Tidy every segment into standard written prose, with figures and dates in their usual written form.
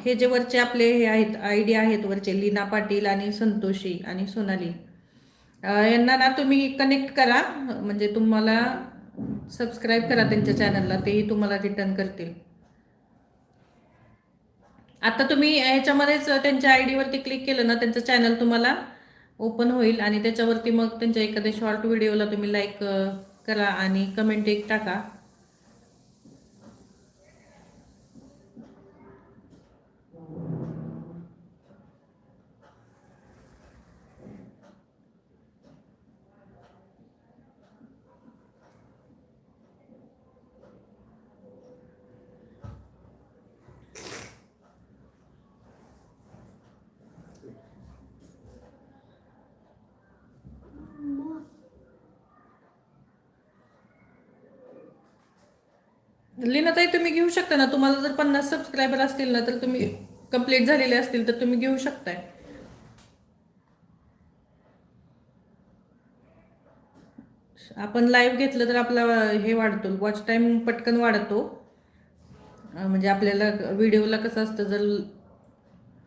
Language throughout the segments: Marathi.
हे जे वरचे आपले हे आहेत आय डी आहेत वरचे लीना पाटील आणि संतोषी आणि सोनाली, यांना ना तुम्ही कनेक्ट करा, म्हणजे तुम्हाला सबस्क्राईब करा त्यांच्या चॅनलला, तेही तुम्हाला रिटर्न करतील. आता तुम्ही ह्याच्यामध्येच त्यांच्या आय डीवरती क्लिक केलं ना, त्यांचं चॅनल तुम्हाला ओपन होईल आणि त्याच्यावरती मग त्यांच्या एखाद्या शॉर्ट व्हिडिओला तुम्ही लाईक करा आणि कमेंट एक टाका. लीनाताई तुम्ही घेऊ शकता ना, तुम्हाला जर 50 सबस्क्रायबर असतील ना, तर तुम्ही कंप्लीट झालेले असतील तर तुम्ही घेऊ शकताय. आपण लाईव्ह घेतलं तर आपला हे वाढतो, वॉच टाईम पटकन वाढतो. म्हणजे आपल्याला व्हिडिओला कसं असतं, जर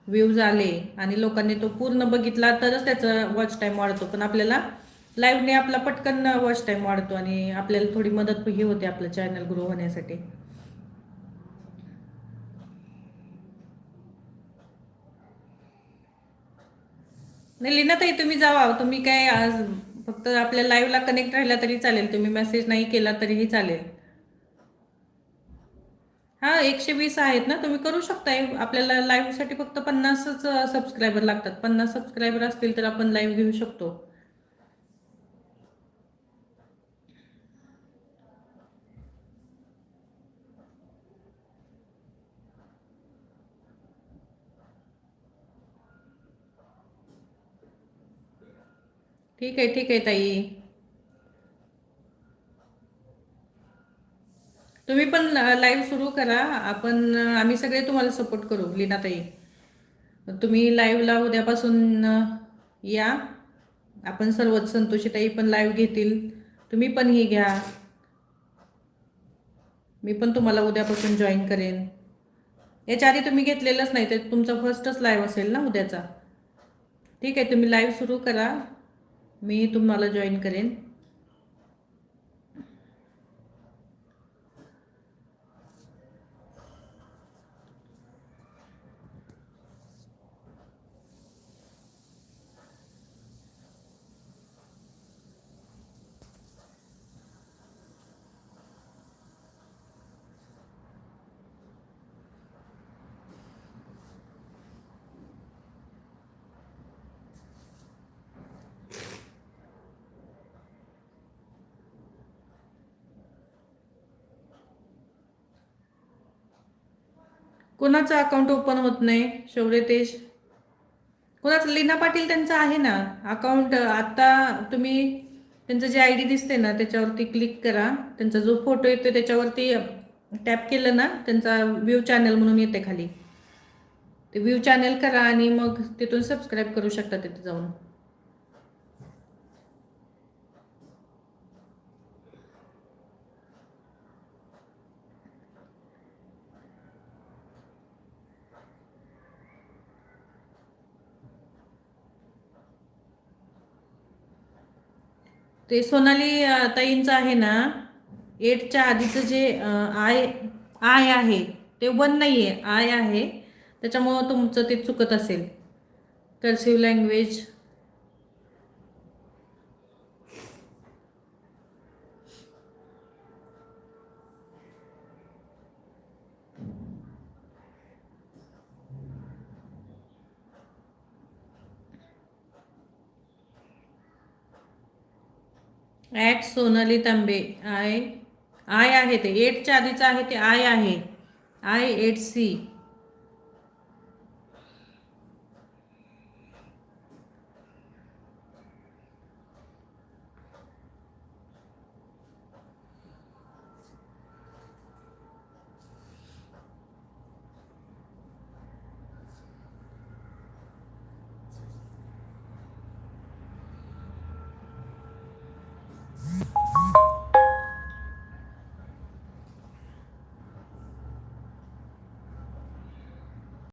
व्ह्यूज आले आणि लोकांनी तो पूर्ण बघितला तरच त्याचा वॉच टाईम वाढतो, पण आपल्याला लाईव्हने आपला पटकन वॉच टाईम वाढतो आणि आपल्याला थोडी मदत ही होते आपलं चॅनल ग्रो होण्यासाठी. नाही लीनाताई तुम्ही जावा, तुम्ही काय आज फक्त आपल्या लाईव्हला कनेक्ट राहिला तरी चालेल, तुम्ही मेसेज नाही केला तरीही चालेल. हा 120 आहेत ना, तुम्ही करू शकताय. आपल्याला लाईव्हसाठी फक्त 50च सबस्क्रायबर लागतात. 50 सबस्क्रायबर असतील तर आपण लाईव्ह घेऊ शकतो. ठीक आहे ताई, तुम्ही पण लाईव्ह सुरू करा. आम्ही सगळे तुम्हाला सपोर्ट करू लीनाताई. तुम्ही लाईव्हला उद्यापासून या. आपण सर्वच, संतोषीताई पण लाईव्ह घेतील, तुम्ही पण ही घ्या. मी पण तुम्हाला उद्यापासून जॉईन करेन. याच्या आधी तुम्ही घेतलेलंच नाही, तर तुमचा फर्स्टच लाईव्ह असेल ना उद्याचा. ठीक आहे, तुम्ही लाईव्ह सुरू करा, मी तुम्हाला जॉईन करेन. कोणाचं अकाउंट ओपन होत नाही शौर्य तेज? कोणाचं? लीना पाटील त्यांचं आहे ना अकाउंट. आता तुम्ही त्यांचं जे आय डी दिसते ना त्याच्यावरती क्लिक करा, त्यांचा जो फोटो येतो त्याच्यावरती टॅप केलं ना, त्यांचा व्ह्यू चॅनल म्हणून येते खाली, ते व्ह्यू चॅनल करा आणि मग तिथून सबस्क्राईब करू शकता तिथे जाऊन. ते सोनाली ताईंचं आहे ना, 8च्या आधीचं जे आय आय आहे ते 1 नाही आहे, आय आहे, त्याच्यामुळं तुमचं ते चुकत असेल. Cursive language Sonali Tambe. I I आहे, ते 8च्या आधीचं आहे ते आय आहे, I8C.